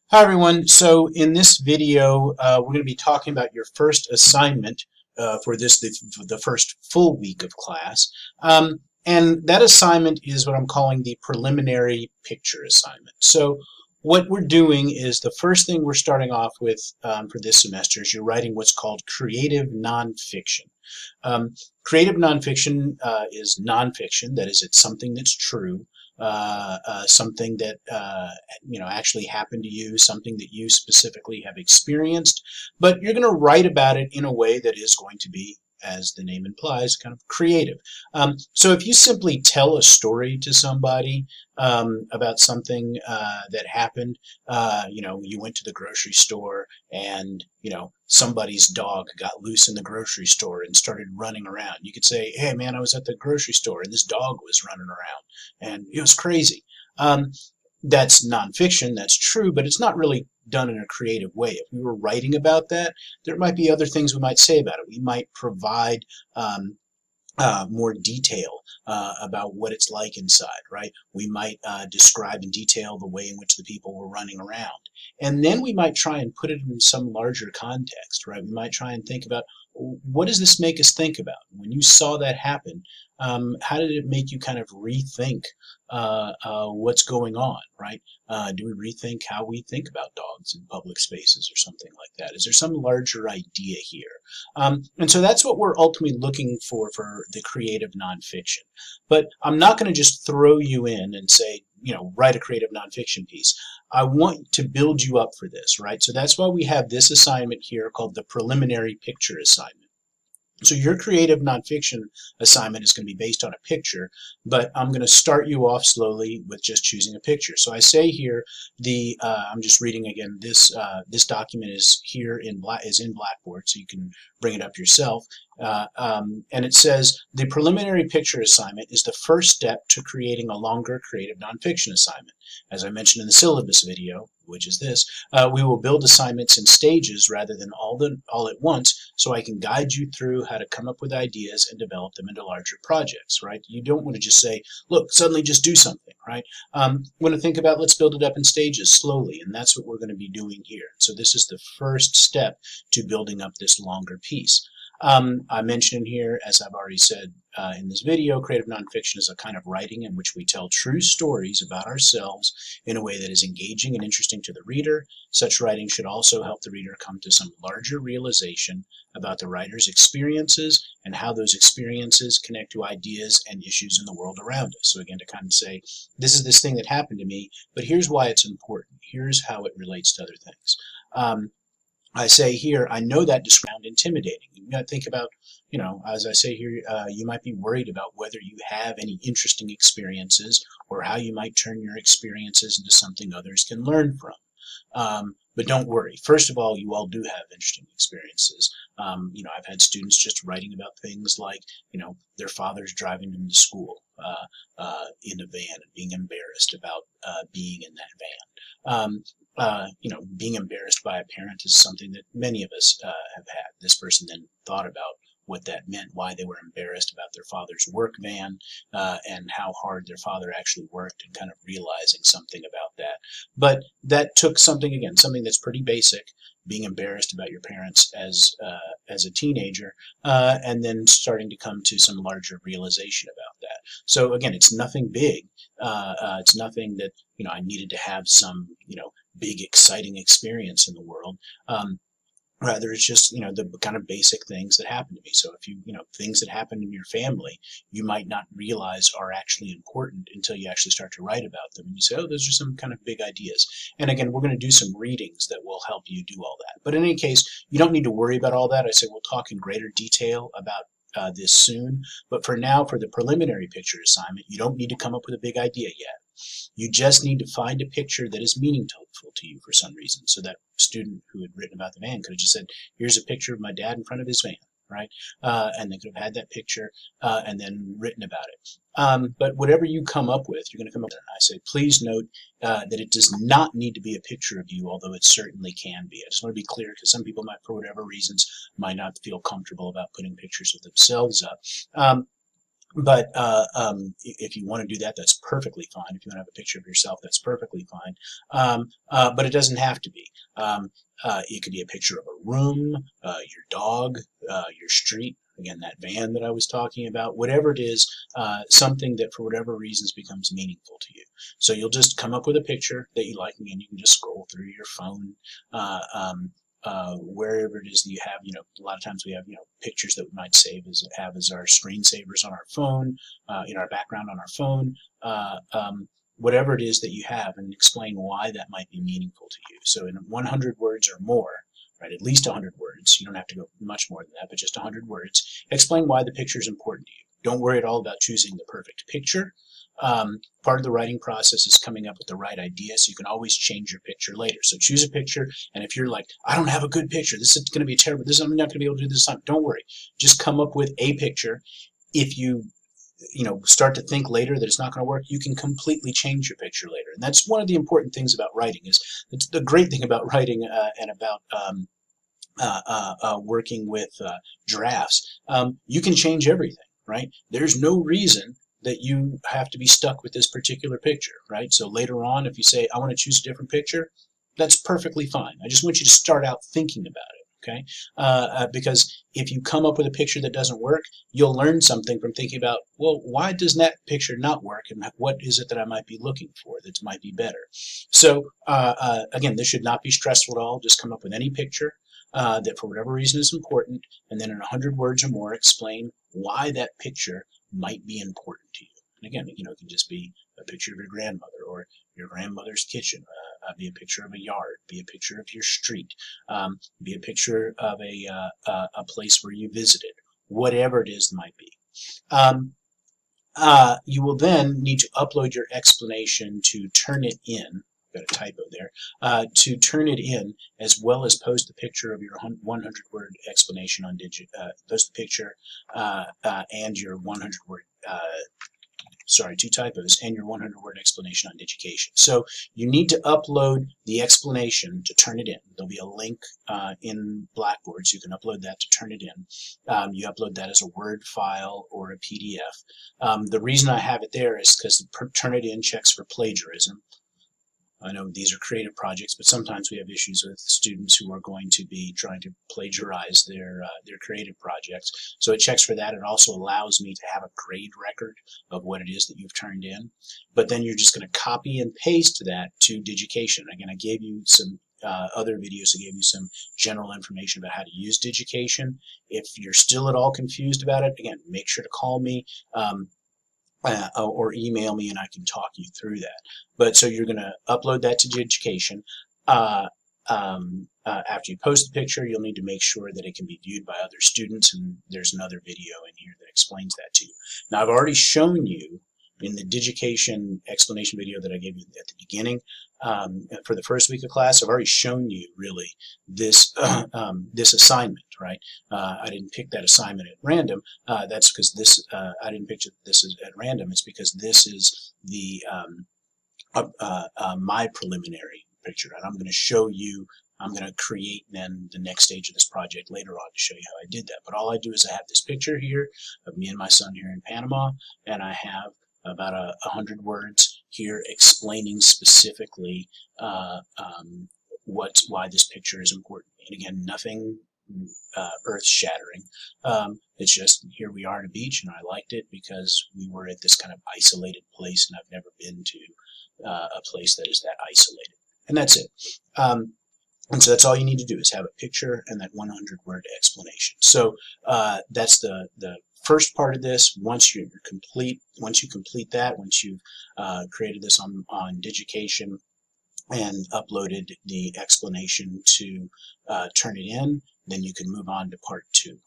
Hi everyone. So in this video, we're going to be talking about your first assignment for the first full week of class. And that assignment is what I'm calling the preliminary picture assignment. So what we're doing is the first thing we're starting off with for this semester is you're writing what's called creative nonfiction. Um, Creative nonfiction is nonfiction, that is, it's something that's true, something that actually happened to you, something that you specifically have experienced, but you're going to write about it in a way that is going to be, as the name implies, kind of creative. So if you simply tell a story to somebody about something that happened, you went to the grocery store and somebody's dog got loose in the grocery store and started running around. You could say, "Hey, man, I was at the grocery store and this dog was running around and it was crazy." Um, that's nonfiction, that's true, but it's not really done in a creative way. If we were writing about that, there might be other things we might say about it. We might provide more detail about what it's like inside, right? We might describe in detail the way in which the people were running around. And then we might try and put it in some larger context, right? We might try and think about, what does this make us think about? When you saw that happen, how did it make you kind of rethink what's going on, right? Do we rethink how we think about dogs in public spaces or something like that? Is there some larger idea here? And so that's what we're ultimately looking for the creative nonfiction. But I'm not going to just throw you in and say, write a creative nonfiction piece. I want to build you up for this, right? So that's why we have this assignment here called the preliminary picture assignment. So your creative nonfiction assignment is going to be based on a picture, but I'm going to start you off slowly with just choosing a picture. So I say here, I'm just reading again. This document is here in Blackboard, so you can bring it up yourself. And it says the preliminary picture assignment is the first step to creating a longer creative nonfiction assignment. As I mentioned in the syllabus video, which is this, we will build assignments in stages rather than all at once, so I can guide you through how to come up with ideas and develop them into larger projects, right? You don't want to just say, look, suddenly just do something, right? Want to think about, let's build it up in stages slowly, and that's what we're going to be doing here. So this is the first step to building up this longer piece. I mentioned here, as I've already said in this video, creative nonfiction is a kind of writing in which we tell true stories about ourselves in a way that is engaging and interesting to the reader. Such writing should also help the reader come to some larger realization about the writer's experiences and how those experiences connect to ideas and issues in the world around us. So again, to kind of say, this is this thing that happened to me, but here's why it's important. Here's how it relates to other things. I say here, I know that sound intimidating. You got to think about, as I say here, you might be worried about whether you have any interesting experiences or how you might turn your experiences into something others can learn from. But don't worry. First of all, you all do have interesting experiences. I've had students just writing about things like, their father's driving them to school in a van and being embarrassed about being in that van. Being embarrassed by a parent is something that many of us have had. This person then thought about what that meant, why they were embarrassed about their father's work van, and how hard their father actually worked, and kind of realizing something about that. But that took something, again, something that's pretty basic, being embarrassed about your parents as a teenager, and then starting to come to some larger realization about that. So again, it's nothing big. It's nothing that I needed to have some big exciting experience in the world. Rather, it's just the kind of basic things that happen to me. So if things that happen in your family, you might not realize are actually important until you actually start to write about them, and you say, oh, those are some kind of big ideas. And again, we're going to do some readings that will help you do all that. But in any case, you don't need to worry about all that. I say we'll talk in greater detail about this soon. But for now, for the preliminary picture assignment, you don't need to come up with a big idea yet. You just need to find a picture that is meaningful to you for some reason. So that student who had written about the van could have just said, here's a picture of my dad in front of his van, right? And they could have had that picture and then written about it. But whatever you come up with, you're going to come up with it. I say, please note that it does not need to be a picture of you, although it certainly can be. I just want to be clear because some people might, for whatever reasons, might not feel comfortable about putting pictures of themselves up. But if you want to do that, that's perfectly fine. If you want to have a picture of yourself, that's perfectly fine. But it doesn't have to be. It could be a picture of a room, your dog, your street, again, that van that I was talking about, whatever it is, something that for whatever reasons becomes meaningful to you. So you'll just come up with a picture that you like, and you can just scroll through your phone. Wherever it is that you have, a lot of times we have, pictures that we might have as our screensavers on our phone, in our background on our phone, whatever it is that you have, and explain why that might be meaningful to you. So in 100 words or more, right, at least 100 words, you don't have to go much more than that, but just 100 words, explain why the picture is important to you. Don't worry at all about choosing the perfect picture. Part of the writing process is coming up with the right idea, so you can always change your picture later. So choose a picture, and if you're like, I don't have a good picture, this is going to be terrible, I'm not going to be able to do this time, don't worry. Just come up with a picture. If you start to think later that it's not going to work, you can completely change your picture later. And that's one of the important things about writing. Is the great thing about writing and about working with drafts. You can change everything, right? There's no reason that you have to be stuck with this particular picture, right? So later on, if you say, I want to choose a different picture, that's perfectly fine. I just want you to start out thinking about it. Okay, because if you come up with a picture that doesn't work, you'll learn something from thinking about, well, why does that picture not work, and what is it that I might be looking for that might be better? So again, this should not be stressful at all. Just come up with any picture that for whatever reason is important, and then in 100 words or more, explain why that picture might be important to you. And again, it can just be a picture of your grandmother or your grandmother's kitchen, be a picture of a yard, be a picture of your street, be a picture of a place where you visited, whatever it is might be. You will then need to upload your explanation to Turnitin. Got a typo there. To Turnitin, as well as post a picture of your 100-word explanation on post the picture and your 100-word. Sorry, two typos, and your 100-word explanation on Digication. So you need to upload the explanation to Turnitin. There'll be a link in Blackboard, so you can upload that to Turnitin. You upload that as a Word file or a PDF. The reason I have it there is because Turnitin checks for plagiarism. I know these are creative projects, but sometimes we have issues with students who are going to be trying to plagiarize their creative projects. So it checks for that. It also allows me to have a grade record of what it is that you've turned in. But then you're just going to copy and paste that to Digication. Again, I gave you some other videos that gave you some general information about how to use Digication. If you're still at all confused about it, again, make sure to call me. Or email me and I can talk you through that. But so you're going to upload that to Digication. After you post the picture, you'll need to make sure that it can be viewed by other students, and there's another video in here that explains that to you. Now, I've already shown you in the Digication explanation video that I gave you at the beginning, for the first week of class, I've already shown you really this this assignment, right? I didn't pick that assignment at random. That's because this I didn't pick this at random. It's because this is the my preliminary picture, and I'm going to show you. I'm going to create then the next stage of this project later on to show you how I did that. But all I do is I have this picture here of me and my son here in Panama, and I have about 100 words here explaining specifically why this picture is important. And again, nothing earth-shattering. It's just here we are at a beach, and I liked it because we were at this kind of isolated place, and I've never been to a place that is that isolated. And that's it. And so that's all you need to do is have a picture and that 100-word explanation. So that's the first part of this. Once you complete that, once you've created this on Digication and uploaded the explanation to Turnitin, then you can move on to part 2.